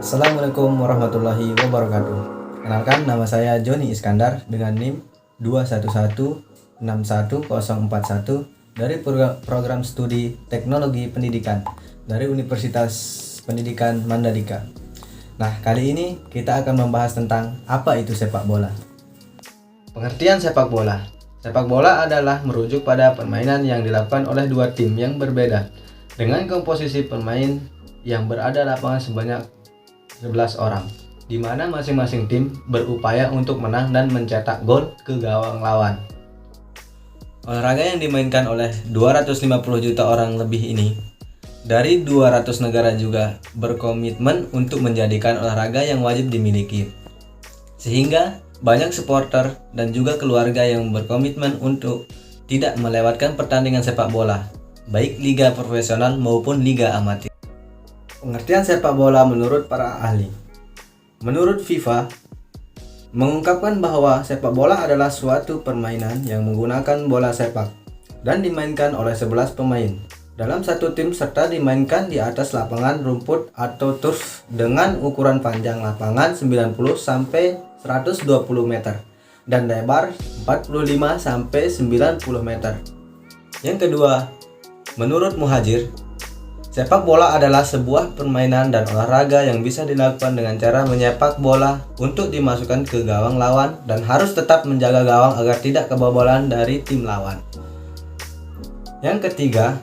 Assalamualaikum warahmatullahi wabarakatuh. Kenalkan, nama saya Joni Iskandar dengan NIM 2116141 dari program studi Teknologi Pendidikan dari Universitas Pendidikan Mandalika. Nah, kali ini kita akan membahas tentang apa itu sepak bola. Pengertian sepak bola. Sepak bola adalah merujuk pada permainan yang dilakukan oleh dua tim yang berbeda dengan komposisi pemain yang berada lapangan sebanyak 11 orang, di mana masing-masing tim berupaya untuk menang dan mencetak gol ke gawang lawan. Olahraga yang dimainkan oleh 250 juta orang lebih ini dari 200 negara juga berkomitmen untuk menjadikan olahraga yang wajib dimiliki. Sehingga banyak supporter dan juga keluarga yang berkomitmen untuk tidak melewatkan pertandingan sepak bola, baik liga profesional maupun liga amatir. Pengertian sepak bola menurut para ahli. Menurut FIFA, mengungkapkan bahwa sepak bola adalah suatu permainan yang menggunakan bola sepak dan dimainkan oleh 11 pemain dalam satu tim serta dimainkan di atas lapangan rumput atau turf dengan ukuran panjang lapangan 90 sampai 120 meter dan lebar 45 sampai 90 meter. Yang kedua, menurut Muhajir, sepak bola adalah sebuah permainan dan olahraga yang bisa dilakukan dengan cara menyepak bola untuk dimasukkan ke gawang lawan dan harus tetap menjaga gawang agar tidak kebobolan dari tim lawan. Yang ketiga,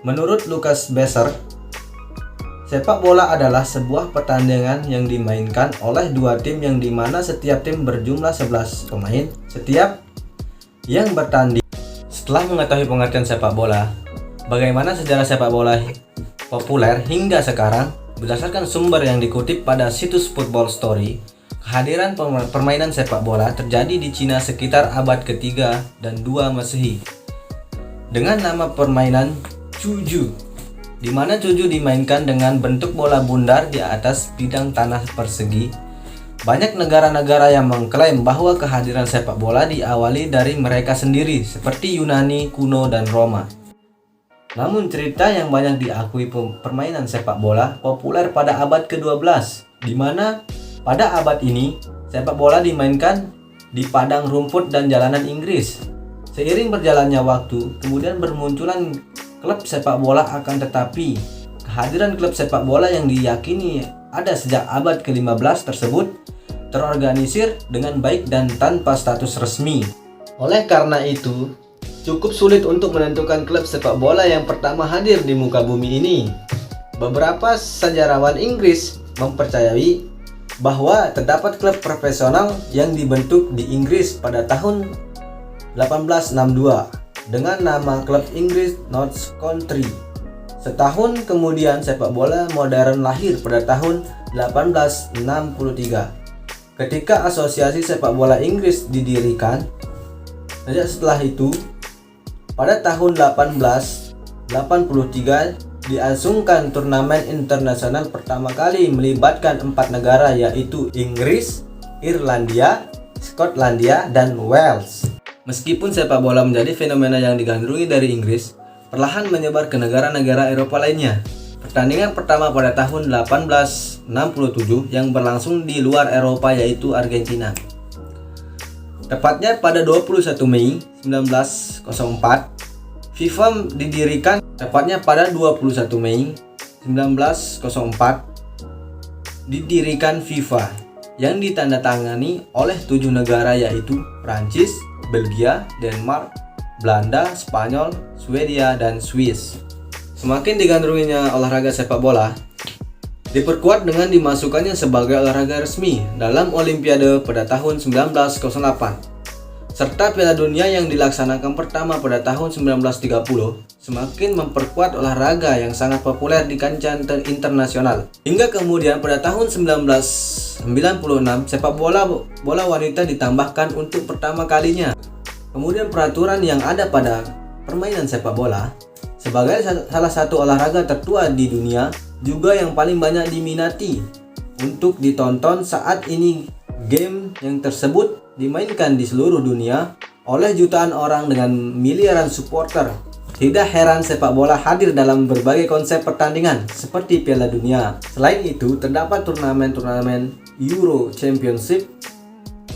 menurut Lucas Besser, sepak bola adalah sebuah pertandingan yang dimainkan oleh dua tim yang dimana setiap tim berjumlah 11 pemain setiap yang bertanding. Setelah mengetahui pengertian sepak bola, bagaimana sejarah sepak bola populer hingga sekarang, berdasarkan sumber yang dikutip pada situs Football Story, kehadiran permainan sepak bola terjadi di Cina sekitar abad ketiga dan 2 Masehi dengan nama permainan Cuju, di mana Cuju dimainkan dengan bentuk bola bundar di atas bidang tanah persegi. Banyak negara-negara yang mengklaim bahwa kehadiran sepak bola diawali dari mereka sendiri seperti Yunani kuno dan Roma. Namun cerita yang banyak diakui permainan sepak bola populer pada abad ke-12, di mana pada abad ini sepak bola dimainkan di padang rumput dan jalanan Inggris. Seiring berjalannya waktu, kemudian bermunculan klub sepak bola, akan tetapi kehadiran klub sepak bola yang diyakini ada sejak abad ke-15 tersebut terorganisir dengan baik dan tanpa status resmi. Oleh karena itu, cukup sulit untuk menentukan klub sepak bola yang pertama hadir di muka bumi ini. Beberapa sejarawan Inggris mempercayai bahwa terdapat klub profesional yang dibentuk di Inggris pada tahun 1862 dengan nama klub Inggris Notts County. Setahun kemudian sepak bola modern lahir pada tahun 1863 ketika Asosiasi Sepak Bola Inggris didirikan. Sejak setelah itu, pada tahun 1883 diasungkan turnamen internasional pertama kali melibatkan 4 negara, yaitu Inggris, Irlandia, Skotlandia, dan Wales. Meskipun sepak bola menjadi fenomena yang digandrungi dari Inggris, perlahan menyebar ke negara-negara Eropa lainnya. Pertandingan pertama pada tahun 1867 yang berlangsung di luar Eropa yaitu Argentina. Tepatnya pada 21 Mei 1904, FIFA didirikan. Tepatnya pada 21 Mei 1904, didirikan FIFA yang ditandatangani oleh 7 negara yaitu Prancis, Belgia, Denmark, Belanda, Spanyol, Swedia, dan Swiss. Semakin digandrunginya olahraga sepak bola, diperkuat dengan dimasukkannya sebagai olahraga resmi dalam Olimpiade pada tahun 1908 serta Piala Dunia yang dilaksanakan pertama pada tahun 1930 semakin memperkuat olahraga yang sangat populer di kancah internasional. Hingga kemudian pada tahun 1996 sepak bola wanita ditambahkan untuk pertama kalinya. Kemudian peraturan yang ada pada permainan sepak bola sebagai salah satu olahraga tertua di dunia juga yang paling banyak diminati untuk ditonton saat ini. Game yang tersebut dimainkan di seluruh dunia oleh jutaan orang dengan miliaran supporter Tidak heran sepak bola hadir dalam berbagai konsep pertandingan seperti Piala Dunia. Selain itu, terdapat turnamen-turnamen Euro Championship,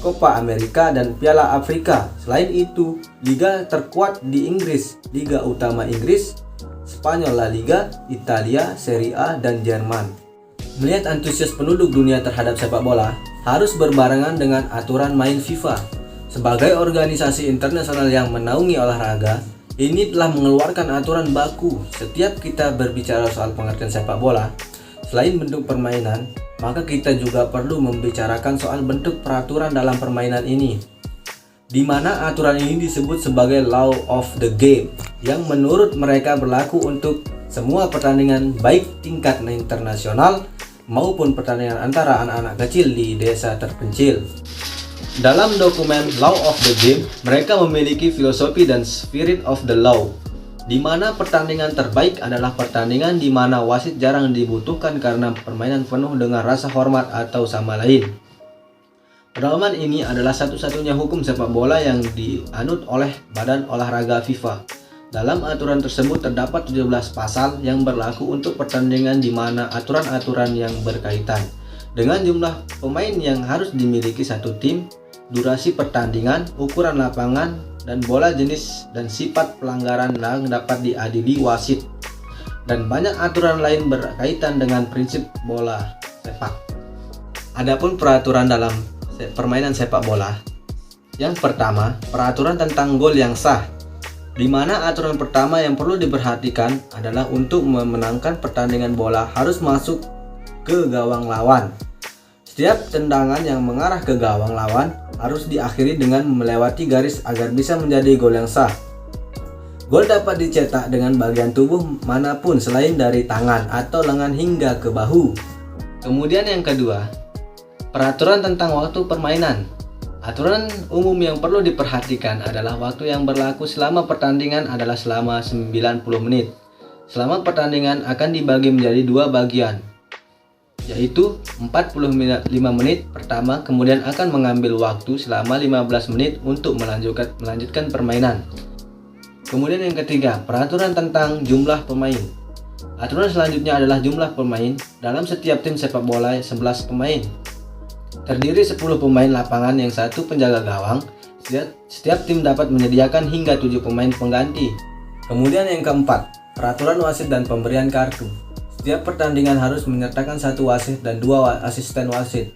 Copa America, dan Piala Afrika. Selain itu, liga terkuat di Inggris, Liga Utama Inggris, Spanyol La Liga, Italia, Serie A, dan Jerman. Melihat antusias penduduk dunia terhadap sepak bola harus berbarengan dengan aturan main FIFA. Sebagai organisasi internasional yang menaungi olahraga, ini telah mengeluarkan aturan baku. Setiap kita berbicara soal pengertian sepak bola, selain bentuk permainan, maka kita juga perlu membicarakan soal bentuk peraturan dalam permainan ini, di mana aturan ini disebut sebagai law of the game, yang menurut mereka berlaku untuk semua pertandingan baik tingkat internasional maupun pertandingan antara anak-anak kecil di desa terpencil. Dalam dokumen Law of the Game, mereka memiliki filosofi dan spirit of the law, di mana pertandingan terbaik adalah pertandingan di mana wasit jarang dibutuhkan karena permainan penuh dengan rasa hormat atau sama lain. Pedoman ini adalah satu-satunya hukum sepak bola yang dianut oleh Badan Olahraga FIFA. Dalam aturan tersebut terdapat 17 pasal yang berlaku untuk pertandingan di mana aturan-aturan yang berkaitan dengan jumlah pemain yang harus dimiliki satu tim, durasi pertandingan, ukuran lapangan, dan bola jenis dan sifat pelanggaran yang dapat diadili wasit, dan banyak aturan lain berkaitan dengan prinsip bola sepak. Adapun peraturan dalam permainan sepak bola, yang pertama, peraturan tentang gol yang sah, di mana aturan pertama yang perlu diperhatikan adalah untuk memenangkan pertandingan bola harus masuk ke gawang lawan. Setiap tendangan yang mengarah ke gawang lawan harus diakhiri dengan melewati garis agar bisa menjadi gol yang sah. Gol dapat dicetak dengan bagian tubuh manapun selain dari tangan atau lengan hingga ke bahu. Kemudian yang kedua, peraturan tentang waktu permainan. Aturan umum yang perlu diperhatikan adalah waktu yang berlaku selama pertandingan adalah selama 90 menit. Selama pertandingan akan dibagi menjadi dua bagian, yaitu 45 menit pertama, kemudian akan mengambil waktu selama 15 menit untuk melanjutkan permainan. Kemudian yang ketiga, peraturan tentang jumlah pemain. Aturan selanjutnya adalah jumlah pemain. Dalam setiap tim sepak bola 11 pemain. Terdiri 10 pemain lapangan yang satu penjaga gawang. Setiap tim dapat menyediakan hingga 7 pemain pengganti. Kemudian yang keempat, peraturan wasit dan pemberian kartu. Setiap pertandingan harus menyertakan satu wasit dan 2 asisten wasit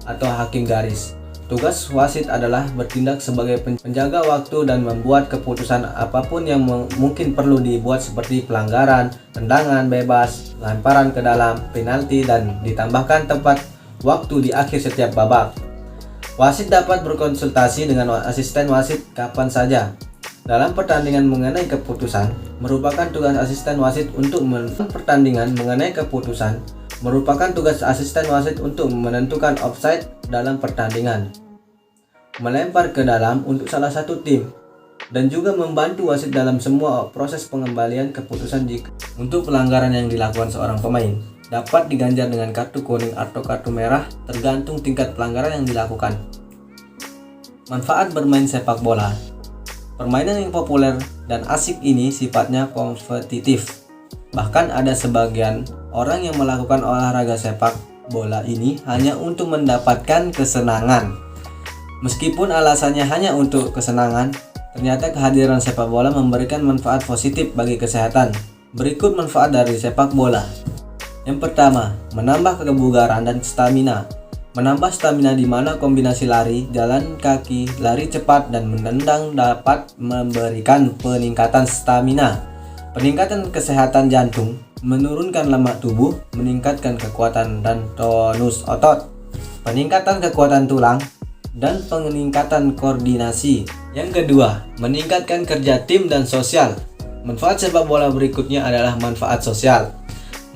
atau hakim garis. Tugas wasit adalah bertindak sebagai penjaga waktu dan membuat keputusan apapun yang mungkin perlu dibuat seperti pelanggaran, tendangan bebas, lemparan ke dalam, penalti, dan ditambahkan tempat waktu di akhir setiap babak. Wasit dapat berkonsultasi dengan asisten wasit kapan saja. Dalam pertandingan mengenai keputusan, merupakan tugas asisten wasit untuk pertandingan mengenai keputusan merupakan tugas asisten wasit untuk menentukan offside dalam pertandingan, melempar ke dalam untuk salah satu tim, dan juga membantu wasit dalam semua proses pengembalian keputusan jika untuk pelanggaran yang dilakukan seorang pemain dapat diganjar dengan kartu kuning atau kartu merah tergantung tingkat pelanggaran yang dilakukan. Manfaat bermain sepak bola. Permainan yang populer dan asik ini sifatnya kompetitif. Bahkan ada sebagian orang yang melakukan olahraga sepak bola ini hanya untuk mendapatkan kesenangan. Meskipun alasannya hanya untuk kesenangan, ternyata kehadiran sepak bola memberikan manfaat positif bagi kesehatan. Berikut manfaat dari sepak bola. Yang pertama, menambah kebugaran dan stamina. Menambah stamina di mana kombinasi lari, jalan kaki, lari cepat, dan menendang dapat memberikan peningkatan stamina. Peningkatan kesehatan jantung, menurunkan lemak tubuh, meningkatkan kekuatan dan tonus otot, peningkatan kekuatan tulang, dan peningkatan koordinasi. Yang kedua, meningkatkan kerja tim dan sosial. Manfaat sepak bola berikutnya adalah manfaat sosial.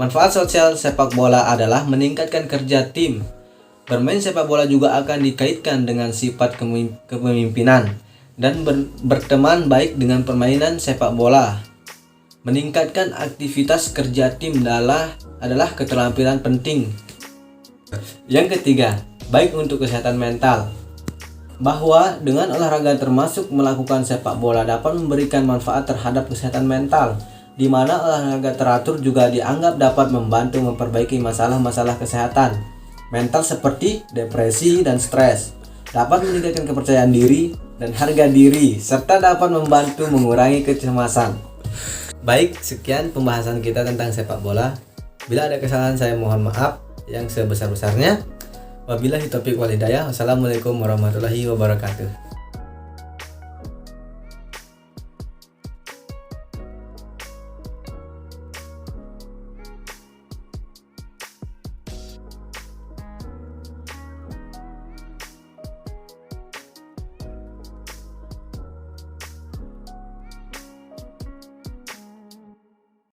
Manfaat sosial sepak bola adalah meningkatkan kerja tim. Bermain sepak bola juga akan dikaitkan dengan sifat kepemimpinan dan berteman baik dengan permainan sepak bola. Meningkatkan aktivitas kerja tim adalah keterampilan penting. Yang ketiga, baik untuk kesehatan mental. bahwa dengan olahraga termasuk melakukan sepak bola dapat memberikan manfaat terhadap kesehatan mental, di mana olahraga teratur juga dianggap dapat membantu memperbaiki masalah-masalah kesehatan mental seperti depresi dan stres, dapat meningkatkan kepercayaan diri dan harga diri, serta dapat membantu mengurangi kecemasan. Baik, sekian pembahasan kita tentang sepak bola. Bila ada kesalahan saya mohon maaf yang sebesar-besarnya. Wabillahi taufiq wal hidayah. Wassalamualaikum warahmatullahi wabarakatuh.